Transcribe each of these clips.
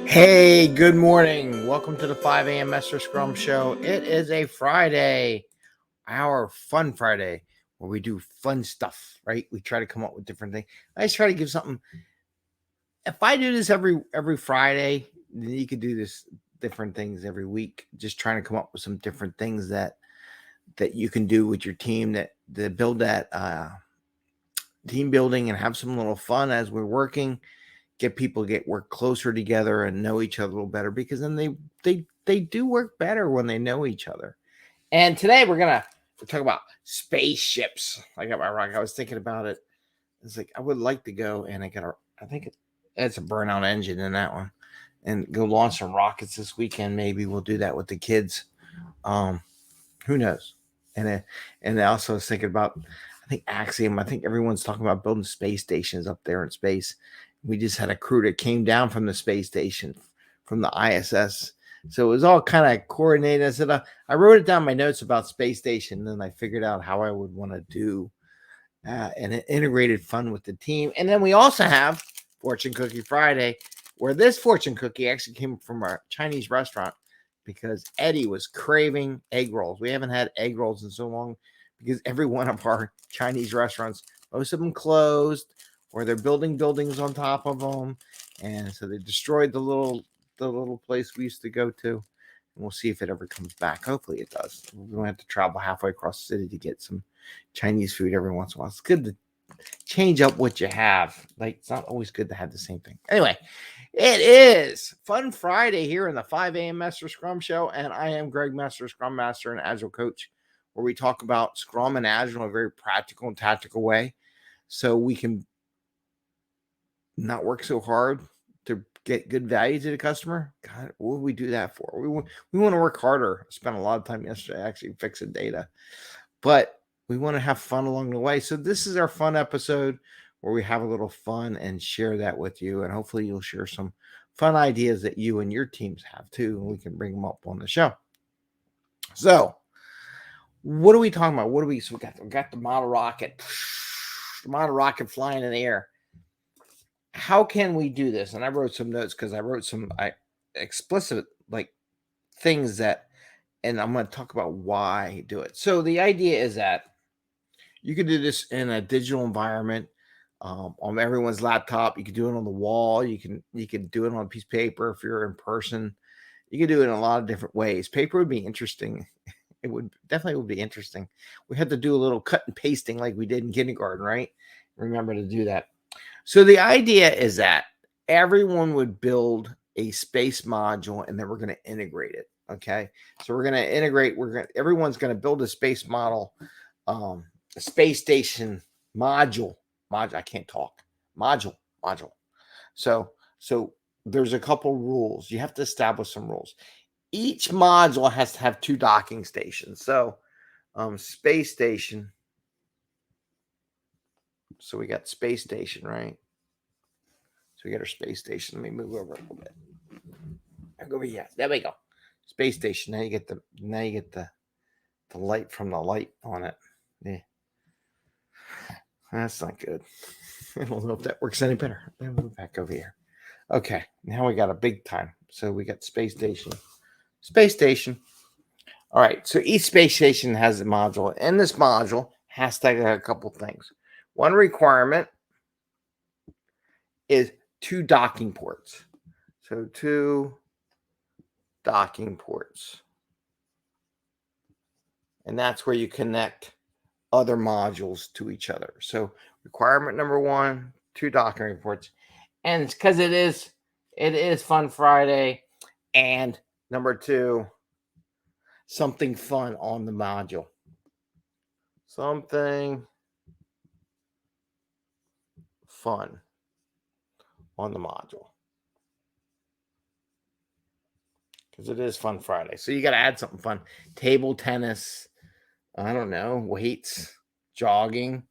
Hey, good morning. Welcome to the 5 a.m. Mester Scrum Show. It is a Friday, our fun Friday, where we do fun stuff, right? We try to come up with different things. I just try to give something. If I do this every Friday, then you could do this different things every week. Just trying to come up with some different things that you can do with your team that build that team building and have some little fun as we're working. Get people work closer together and know each other a little better, because then they do work better when they know each other. And today we're talk about spaceships. I got my rock. I was thinking about it. It's like I would like to go and I think it's a burnout engine in that one, and go launch some rockets this weekend. Maybe we'll do that with the kids. Who knows? And I also was thinking about, I think Axiom. I think everyone's talking about building space stations up there in space. We just had a crew that came down from the space station, from the ISS. So it was all kind of coordinated. I said, I wrote it down in my notes about space station, and then I figured out how I would want to do an integrated fun with the team. And then we also have Fortune Cookie Friday, where this fortune cookie actually came from our Chinese restaurant, because Eddie was craving egg rolls. We haven't had egg rolls in so long, because every one of our Chinese restaurants, most of them closed, or they're building buildings on top of them, and so they destroyed the little place we used to go to. And we'll see if it ever comes back. Hopefully it does. We don't have to travel halfway across the city to get some Chinese food every once in a while. It's good to change up what you have. Like, it's not always good to have the same thing. Anyway, it is Fun Friday here in the 5 a.m. Mester Scrum Show, and I am Greg Mester, Scrum Master and Agile Coach, where we talk about Scrum and Agile in a very practical and tactical way, so we can not work so hard to get good value to the customer. God, what would we do that for? We want to work harder. I spent a lot of time yesterday actually fixing data, but we want to have fun along the way. So this is our fun episode where we have a little fun and share that with you. And hopefully you'll share some fun ideas that you and your teams have too, and we can bring them up on the show. So what are we talking about? So we got the model rocket, flying in the air. How can we do this? And I wrote some notes, because I wrote some explicit things that, and I'm going to talk about why do it. So the idea is that you can do this in a digital environment, on everyone's laptop. You can do it on the wall. You can do it on a piece of paper if you're in person. You can do it in a lot of different ways. Paper would be interesting. It would definitely be interesting. We had to do a little cut and pasting like we did in kindergarten, right? Remember to do that. So the idea is that everyone would build a space module, and then we're going to integrate it. Okay. So we're going to integrate, everyone's going to build a space model, a space station module. I can't talk. Module. So there's a couple rules. You have to establish some rules. Each module has to have 2 docking stations. So space station. So we got space station, right? So we got our space station. Let me move over a little bit. Go over here. There we go. Space station. Now you get the light from the light on it. Yeah. That's not good. I don't know if that works any better. Then move back over here. Okay. Now we got a big time. So we got space station. Space station. All right. So each space station has a module, and this module has to have a couple things. One requirement is 2 docking ports. So 2 docking ports. And that's where you connect other modules to each other. So requirement number 1, 2 docking ports. And it's because it is Fun Friday. And number 2, something fun on the module. Something fun on the module. Because it is Fun Friday. So you got to add something fun. Table tennis, I don't know, weights, jogging,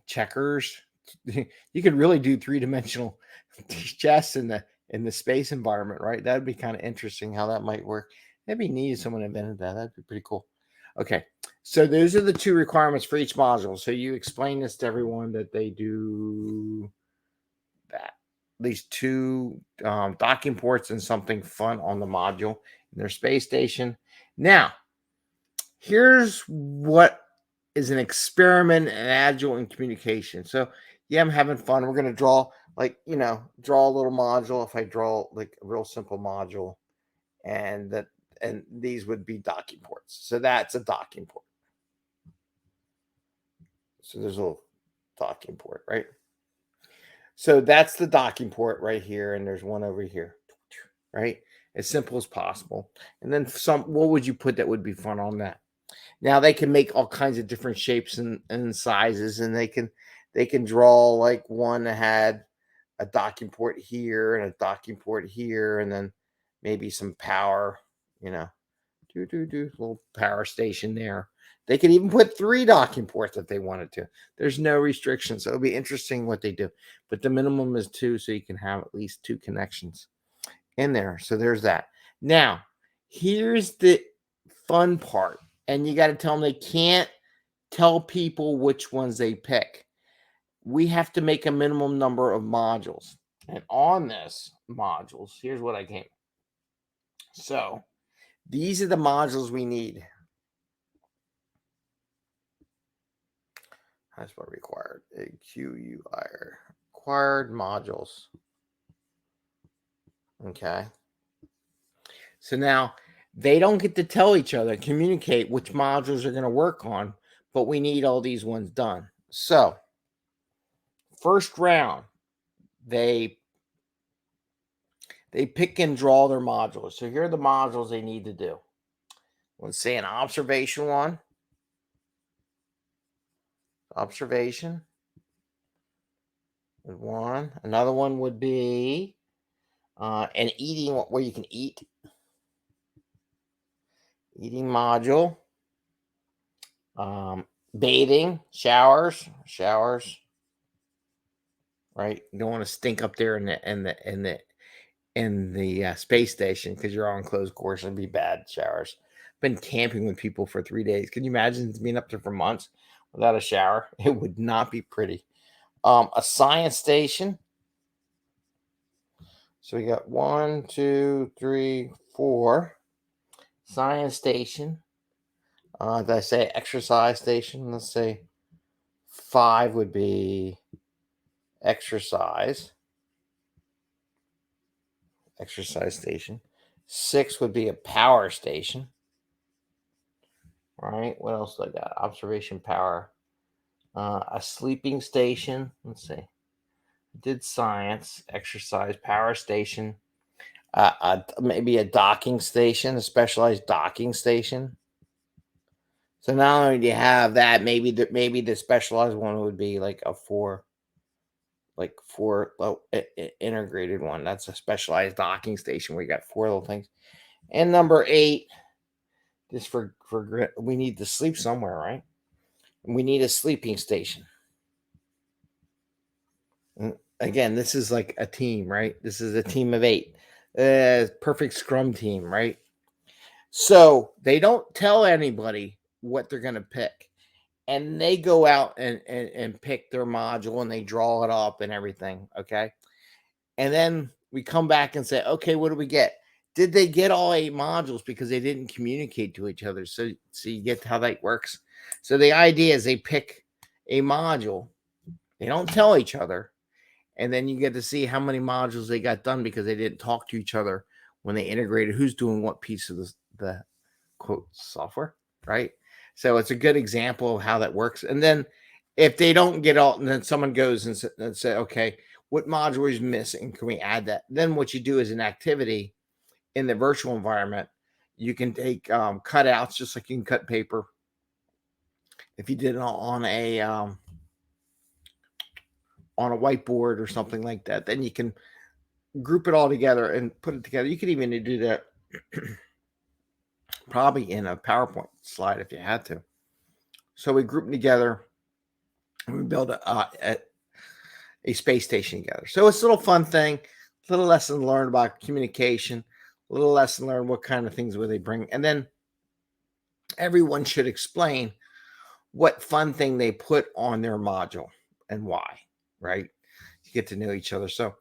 checkers. You could really do 3-dimensional chess in the space environment, right? That'd be kind of interesting how that might work. That'd be neat if someone invented that. That'd be pretty cool. Okay. So those are the 2 requirements for each module. So you explain this to everyone that they do that. At least 2 docking ports and something fun on the module in their space station. Now, here's what is an experiment in agile and communication. So yeah, I'm having fun. We're going to draw draw a little module. If I draw like a real simple module, and these would be docking ports. So that's a docking port. So there's a little docking port, right? So that's the docking port right here, and there's one over here, right? As simple as possible. And then what would you put that would be fun on that? Now they can make all kinds of different shapes and sizes, and they can draw like one that had a docking port here and a docking port here, and then maybe some power, little power station there. They could even put 3 docking ports if they wanted to. There's no restrictions. So it'll be interesting what they do. But the minimum is 2, so you can have at least 2 connections in there. So there's that. Now, here's the fun part. And you got to tell them they can't tell people which ones they pick. We have to make a minimum number of modules. And on this modules, here's what I came. So these are the modules we need. That's what required. AQUI required modules. Okay. So now they don't get to tell each other, communicate which modules are going to work on, but we need all these ones done. So first round, they pick and draw their modules. So here are the modules they need to do. Let's say an observation one. Observation. One. Another one would be an eating, where you can eat. Eating module. Bathing, showers. Right? You don't want to stink up there in the space station because you're on closed course. It'd be bad. Showers. Been camping with people for 3 days. Can you imagine being up there for months without a shower? It would not be pretty. A science station. So we got 1, 2, 3, 4. Science station. Did I say exercise station? Let's say 5 would be exercise station. 6 would be a power station. Right? What else do I got? Observation power. A sleeping station. Let's see. Did science, exercise, power station. Maybe a docking station, a specialized docking station. So not only do you have that, maybe the specialized one would be like a 4 integrated one. That's a specialized docking station where you got 4 little things. And number 8, just for we need to sleep somewhere, right? And we need a sleeping station. And again, this is like a team, right? This is a team of 8. Perfect Scrum team, right? So they don't tell anybody what they're going to pick. And they go out and pick their module and they draw it up and everything. Okay. And then we come back and say, okay, what do we get? Did they get all 8 modules because they didn't communicate to each other? So you get how that works. So the idea is they pick a module. They don't tell each other. And then you get to see how many modules they got done because they didn't talk to each other when they integrated who's doing what piece of the quote software, right? So it's a good example of how that works. And then if they don't get all, and then someone goes and say, okay, what module is missing? Can we add that? Then what you do is an activity in the virtual environment. You can take cutouts, just like you can cut paper. If you did it on a whiteboard or something like that, then you can group it all together and put it together. You could even do that probably in a PowerPoint slide if you had to. So we group them together and we build a space station together. So it's a little fun thing, a little lesson learned about communication, a little lesson learned what kind of things will they bring. And then everyone should explain what fun thing they put on their module and why, right? You get to know each other. So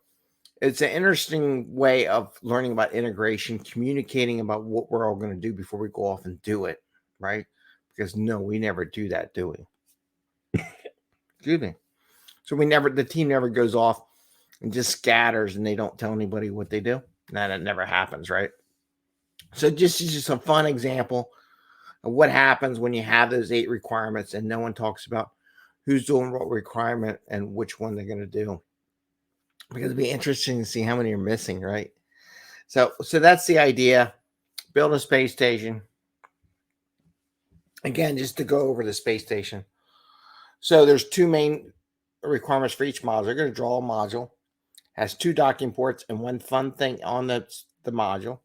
it's an interesting way of learning about integration, communicating about what we're all going to do before we go off and do it, right? Because no, we never do that, do we? Excuse me. So the team never goes off and just scatters and they don't tell anybody what they do. That never happens, right? So just a fun example of what happens when you have those 8 requirements and no one talks about who's doing what requirement and which one they're going to do. Because it'd be interesting to see how many are missing, right? So that's the idea. Build a space station. Again, just to go over the space station. So there's 2 main requirements for each module. They're going to draw a module. Has 2 docking ports and 1 fun thing on the module.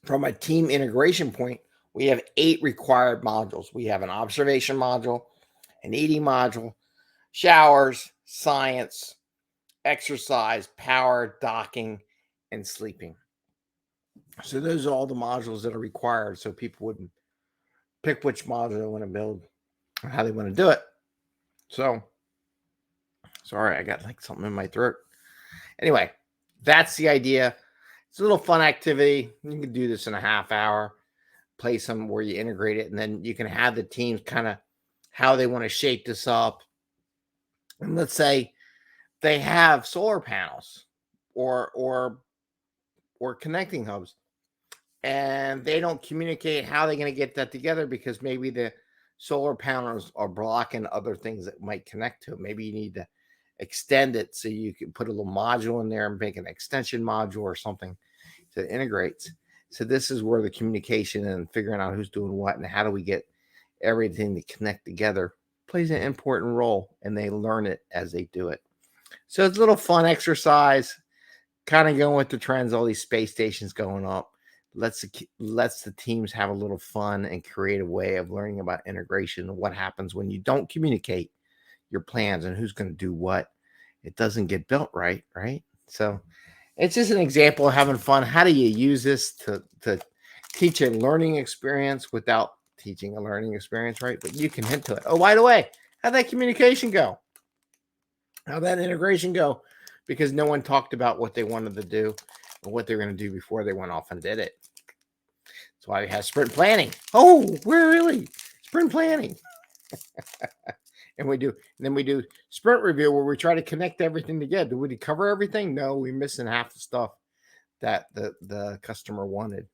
From a team integration point, we have 8 required modules. We have an observation module, an ED module, showers, science, exercise, power, docking, and sleeping. So those are all the modules that are required so people wouldn't pick which module they want to build or how they want to do it. So, sorry, I got like something in my throat. Anyway, that's the idea. It's a little fun activity. You can do this in a half hour, play some where you integrate it, and then you can have the teams kind of how they want to shape this up. And let's say they have solar panels or connecting hubs, and they don't communicate how they're going to get that together because maybe the solar panels are blocking other things that might connect to it. Maybe you need to extend it so you can put a little module in there and make an extension module or something that integrates. So this is where the communication and figuring out who's doing what and how do we get everything to connect together plays an important role, and they learn it as they do it. So it's a little fun exercise, kind of going with the trends, all these space stations going up. Lets the teams have a little fun and creative way of learning about integration and what happens when you don't communicate your plans and who's going to do what. It doesn't get built right? So it's just an example of having fun. How do you use this to teach a learning experience without teaching a learning experience, right? But you can hint to it. Oh, by the way, how'd that communication go? How'd that integration go? Because no one talked about what they wanted to do and what they're going to do before they went off and did it. That's why we have sprint planning. Oh, we're really sprint planning. And then we do sprint review where we try to connect everything together. Did we cover everything? No, we're missing half the stuff that the customer wanted.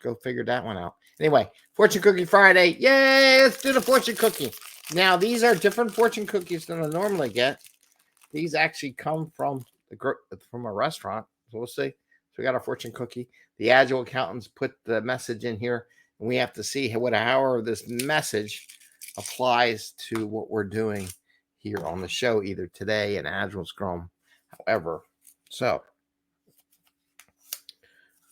Go figure that one out. Anyway, Fortune Cookie Friday. Yay, let's do the fortune cookie. Now, these are different fortune cookies than I normally get. These actually come from a restaurant. So we'll see. So we got our fortune cookie. The Agile accountants put the message in here, and we have to see how this message applies to what we're doing here on the show, either today in Agile Scrum, however. So,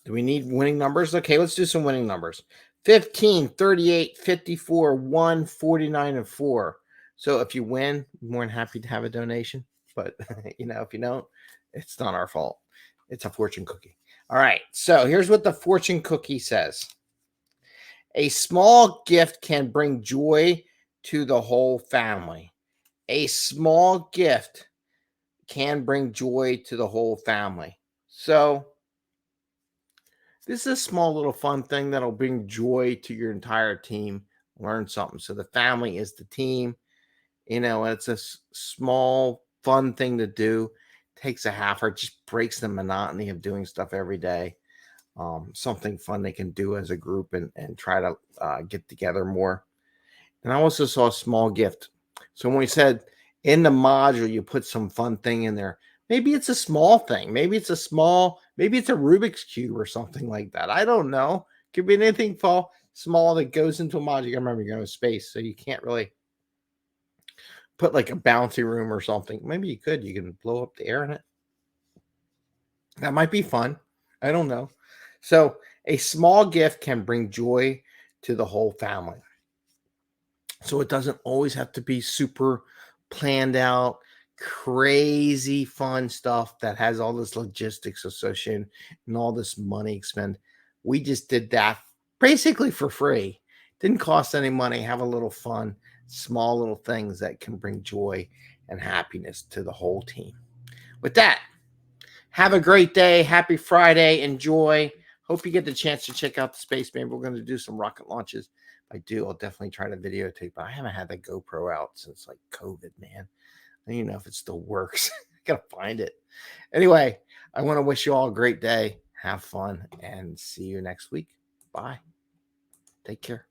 do we need winning numbers? Okay, let's do some winning numbers. 15, 38, 54, 1, 49, and 4. So if you win, I'm more than happy to have a donation. But, if you don't, it's not our fault. It's a fortune cookie. All right, so here's what the fortune cookie says. A small gift can bring joy to the whole family. A small gift can bring joy to the whole family. So this is a small little fun thing that'll bring joy to your entire team. Learn something. So the family is the team. It's a small fun thing to do. Takes a half hour, just breaks the monotony of doing stuff every day. Something fun they can do as a group and try to get together more. And I also saw a small gift. So when we said in the module, you put some fun thing in there. Maybe it's a small thing. Maybe it's a Rubik's Cube or something like that. I don't know. Could be anything small that goes into a module. You remember you're going to space, so you can't really put like a bouncy room or something. Maybe you could. You can blow up the air in it. That might be fun. I don't know. So a small gift can bring joy to the whole family. So it doesn't always have to be super planned out, crazy fun stuff that has all this logistics associated and all this money expend. We just did that basically for free. Didn't cost any money. Have a little fun, small little things that can bring joy and happiness to the whole team. With that, have a great day. Happy Friday. Enjoy. Hope you get the chance to check out the space. Maybe we're going to do some rocket launches. If I do, I'll definitely try to videotape. But I haven't had the GoPro out since like COVID, man. I don't even know if it still works. I gotta find it. Anyway, I want to wish you all a great day. Have fun and see you next week. Bye. Take care.